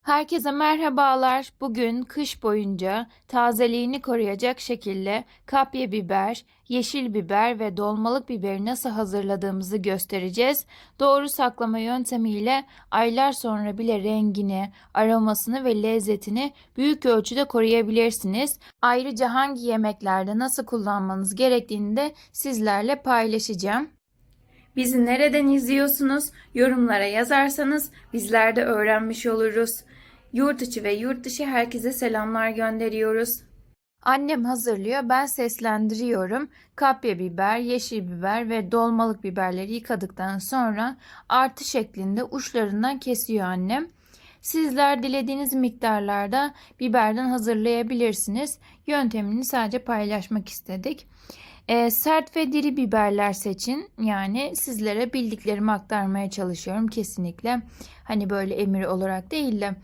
Herkese merhabalar. Bugün kış boyunca tazeliğini koruyacak şekilde kapya biber, yeşil biber ve dolmalık biberi nasıl hazırladığımızı göstereceğiz. Doğru saklama yöntemiyle aylar sonra bile rengini, aromasını ve lezzetini büyük ölçüde koruyabilirsiniz. Ayrıca hangi yemeklerde nasıl kullanmanız gerektiğini de sizlerle paylaşacağım. Bizi nereden izliyorsunuz? Yorumlara yazarsanız bizler de öğrenmiş oluruz. Yurt içi ve yurt dışı herkese selamlar gönderiyoruz. Annem hazırlıyor, ben seslendiriyorum. Kapya biber, yeşil biber ve dolmalık biberleri yıkadıktan sonra artı şeklinde uçlarından kesiyor annem. Sizler dilediğiniz miktarlarda biberden hazırlayabilirsiniz. Yöntemini sadece paylaşmak istedik. Sert ve diri biberler seçin. Yani sizlere bildiklerimi aktarmaya çalışıyorum kesinlikle. Hani böyle emir olarak değil de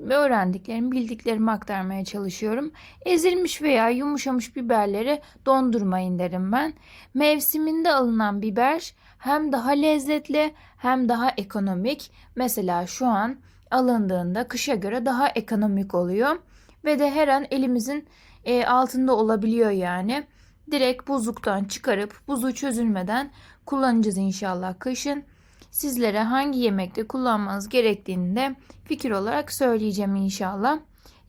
öğrendiklerimi, bildiklerimi aktarmaya çalışıyorum. Ezilmiş veya yumuşamış biberleri dondurmayın derim ben. Mevsiminde alınan biber hem daha lezzetli hem daha ekonomik. Mesela şu an alındığında kışa göre daha ekonomik oluyor ve de her an elimizin altında olabiliyor yani. Direkt buzluktan çıkarıp buzu çözülmeden kullanacağız inşallah kışın. Sizlere hangi yemekte kullanmanız gerektiğini de fikir olarak söyleyeceğim inşallah.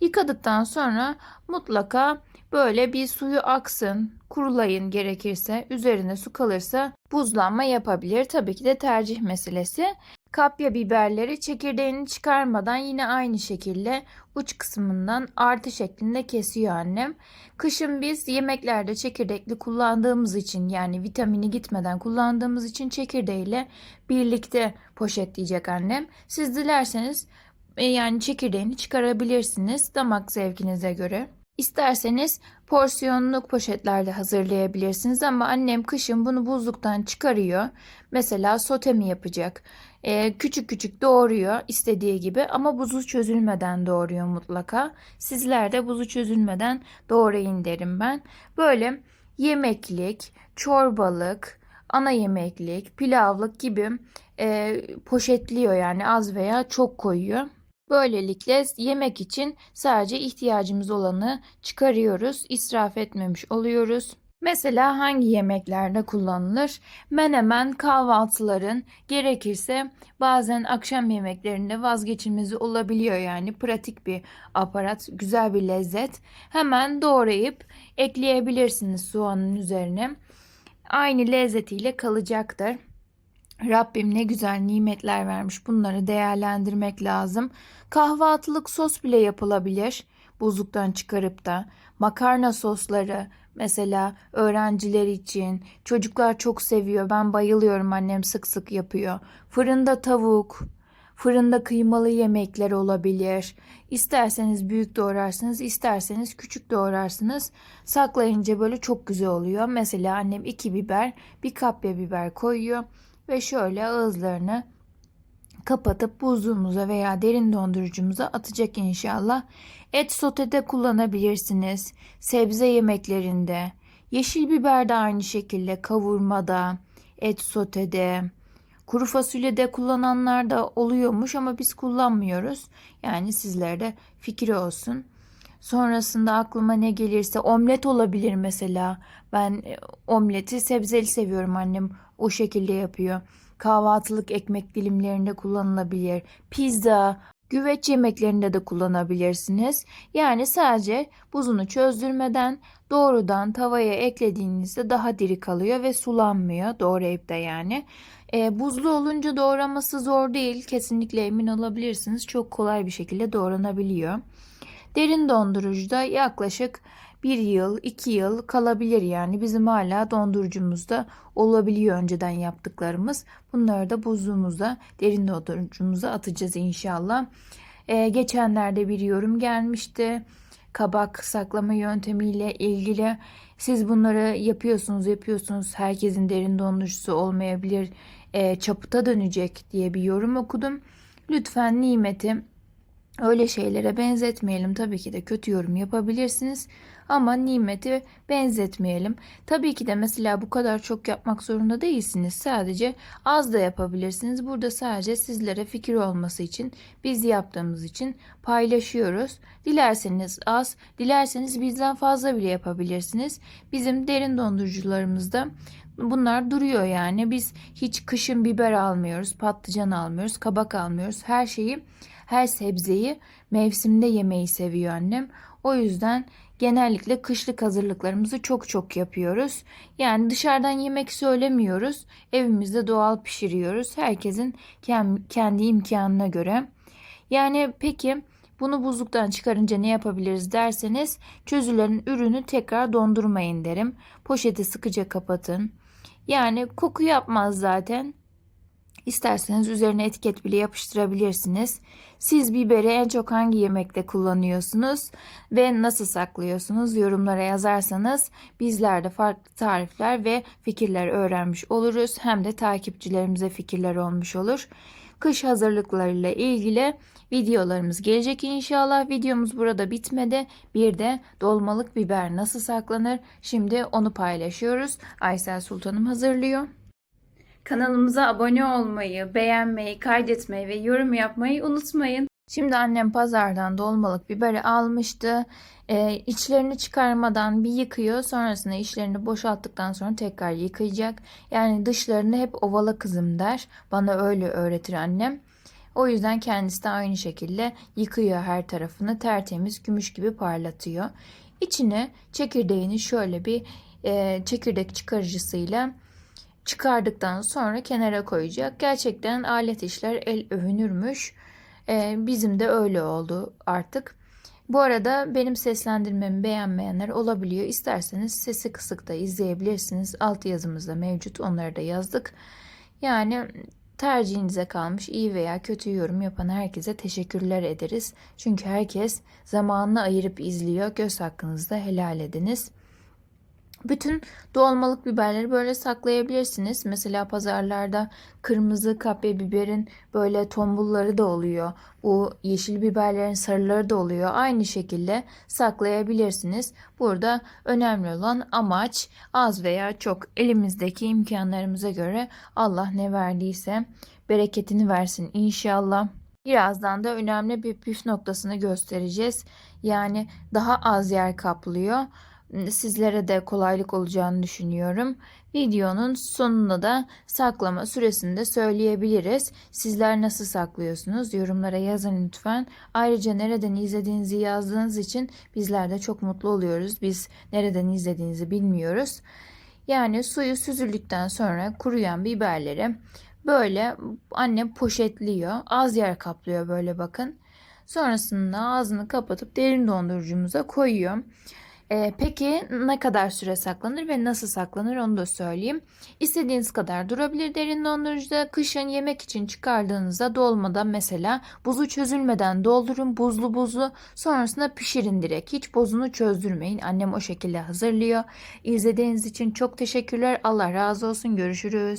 Yıkadıktan sonra mutlaka böyle bir suyu aksın, kurulayın gerekirse. Üzerine su kalırsa buzlanma yapabilir. Tabii ki de tercih meselesi. Kapya biberleri çekirdeğini çıkarmadan yine aynı şekilde uç kısmından artı şeklinde kesiyor annem. Kışın biz yemeklerde çekirdekli kullandığımız için yani vitamini gitmeden kullandığımız için çekirdeğiyle birlikte poşetleyecek annem. Siz dilerseniz yani çekirdeğini çıkarabilirsiniz damak zevkinize göre. İsterseniz porsiyonluk poşetlerde hazırlayabilirsiniz ama annem kışın bunu buzluktan çıkarıyor. Mesela sote mi yapacak? Küçük küçük doğruyor istediği gibi ama buzu çözülmeden doğruyor mutlaka. Sizler de buzu çözülmeden doğrayın derim ben. Böyle yemeklik, çorbalık, ana yemeklik, pilavlık gibi poşetliyor yani az veya çok koyuyor. Böylelikle yemek için sadece ihtiyacımız olanı çıkarıyoruz, israf etmemiş oluyoruz. Mesela hangi yemeklerde kullanılır? Menemen kahvaltıların gerekirse bazen akşam yemeklerinde vazgeçilmezi olabiliyor yani pratik bir aparat, güzel bir lezzet. Hemen doğrayıp ekleyebilirsiniz soğanın üzerine. Aynı lezzetiyle kalacaktır. Rabbim ne güzel nimetler vermiş. Bunları değerlendirmek lazım. Kahvaltılık sos bile yapılabilir. Buzluktan çıkarıp da makarna sosları mesela öğrenciler için çocuklar çok seviyor. Ben bayılıyorum. Annem sık sık yapıyor. Fırında tavuk, fırında kıymalı yemekler olabilir. İsterseniz büyük doğrarsınız, isterseniz küçük doğrarsınız. Saklayınca böyle çok güzel oluyor. Mesela annem 2 biber, bir kapya biber koyuyor ve şöyle ağızlarını kapatıp buzluğumuza veya derin dondurucumuza atacak inşallah. Et sotede kullanabilirsiniz. Sebze yemeklerinde. Yeşil biber de aynı şekilde kavurmada, et sotede. Kuru fasulye de kullananlar da oluyormuş ama biz kullanmıyoruz. Yani sizlere fikir olsun. Sonrasında aklıma ne gelirse omlet olabilir mesela. Ben omleti sebzeli seviyorum, annem o şekilde yapıyor. Kahvaltılık ekmek dilimlerinde kullanılabilir. Pizza, güveç yemeklerinde de kullanabilirsiniz. Yani sadece buzunu çözdürmeden doğrudan tavaya eklediğinizde daha diri kalıyor ve sulanmıyor doğrayıp da yani. Buzlu olunca doğraması zor değil. Kesinlikle emin olabilirsiniz. Çok kolay bir şekilde doğranabiliyor. Derin dondurucuda yaklaşık 1 yıl, 2 yıl kalabilir yani. Bizim hala dondurucumuzda olabiliyor önceden yaptıklarımız. Bunları da buzluğumuza, derin dondurucumuza atacağız inşallah. Geçenlerde bir yorum gelmişti. Kabak saklama yöntemiyle ilgili. Siz bunları yapıyorsunuz. Herkesin derin dondurucusu olmayabilir. Çapıta dönecek diye bir yorum okudum. Lütfen nimeti Öyle şeylere benzetmeyelim. Tabii ki de kötü yorum yapabilirsiniz ama nimeti benzetmeyelim. Tabii ki de mesela bu kadar çok yapmak zorunda değilsiniz. Sadece az da yapabilirsiniz. Burada sadece sizlere fikir olması için, biz yaptığımız için paylaşıyoruz. Dilerseniz az, dilerseniz bizden fazla bile yapabilirsiniz. Bizim derin dondurucularımızda bunlar duruyor yani. Biz hiç kışın biber almıyoruz, patlıcan almıyoruz, kabak almıyoruz. Her sebzeyi mevsimde yemeyi seviyor annem. O yüzden genellikle kışlık hazırlıklarımızı çok çok yapıyoruz. Yani dışarıdan yemek söylemiyoruz. Evimizde doğal pişiriyoruz. Herkesin kendi imkanına göre. Yani peki bunu buzluktan çıkarınca ne yapabiliriz derseniz çözülen ürünü tekrar dondurmayın derim. Poşeti sıkıca kapatın. Yani koku yapmaz zaten. İsterseniz üzerine etiket bile yapıştırabilirsiniz. Siz biberi en çok hangi yemekte kullanıyorsunuz ve nasıl saklıyorsunuz? Yorumlara yazarsanız bizler de farklı tarifler ve fikirler öğrenmiş oluruz. Hem de takipçilerimize fikirler olmuş olur. Kış hazırlıklarıyla ilgili videolarımız gelecek inşallah. Videomuz burada bitmedi. Bir de dolmalık biber nasıl saklanır? Şimdi onu paylaşıyoruz. Aysel Sultanım hazırlıyor. Kanalımıza abone olmayı, beğenmeyi, kaydetmeyi ve yorum yapmayı unutmayın. Şimdi annem pazardan dolmalık biberi almıştı. İçlerini çıkarmadan bir yıkıyor. Sonrasında içlerini boşalttıktan sonra tekrar yıkayacak. Yani dışlarını hep ovala kızım der. Bana öyle öğretir annem. O yüzden kendisi de aynı şekilde yıkıyor her tarafını. Tertemiz gümüş gibi parlatıyor. İçine çekirdeğini şöyle bir çekirdek çıkarıcısıyla çıkardıktan sonra kenara koyacak. Gerçekten alet işler el övünürmüş. Bizim de öyle oldu artık. Bu arada benim seslendirmemi beğenmeyenler olabiliyor. İsterseniz sesi kısık da izleyebilirsiniz. Alt yazımız da mevcut. Onları da yazdık. Yani tercihinize kalmış. İyi veya kötü yorum yapan herkese teşekkürler ederiz. Çünkü herkes zamanını ayırıp izliyor. Göz hakkınızı da helal ediniz. Bütün dolmalık biberleri böyle saklayabilirsiniz. Mesela pazarlarda kırmızı kapya biberin böyle tombulları da oluyor. Bu yeşil biberlerin sarıları da oluyor. Aynı şekilde saklayabilirsiniz. Burada önemli olan amaç az veya çok elimizdeki imkanlarımıza göre Allah ne verdiyse bereketini versin inşallah. Birazdan da önemli bir püf noktasını göstereceğiz. Yani daha az yer kaplıyor. Sizlere de kolaylık olacağını düşünüyorum. Videonun sonunda da saklama süresini de söyleyebiliriz. Sizler nasıl saklıyorsunuz? Yorumlara yazın lütfen. Ayrıca nereden izlediğinizi yazdığınız için bizler de çok mutlu oluyoruz. Biz nereden izlediğinizi bilmiyoruz. Yani suyu süzüldükten sonra kuruyan biberleri böyle annem poşetliyor. Az yer kaplıyor böyle bakın. Sonrasında ağzını kapatıp derin dondurucumuza koyuyor. Peki ne kadar süre saklanır ve nasıl saklanır onu da söyleyeyim. İstediğiniz kadar durabilir derin dondurucuda. Kışın yemek için çıkardığınızda dolmada mesela buzu çözülmeden doldurun buzlu buzlu. Sonrasında pişirin direkt. Hiç buzunu çözdürmeyin. Annem o şekilde hazırlıyor. İzlediğiniz için çok teşekkürler. Allah razı olsun. Görüşürüz.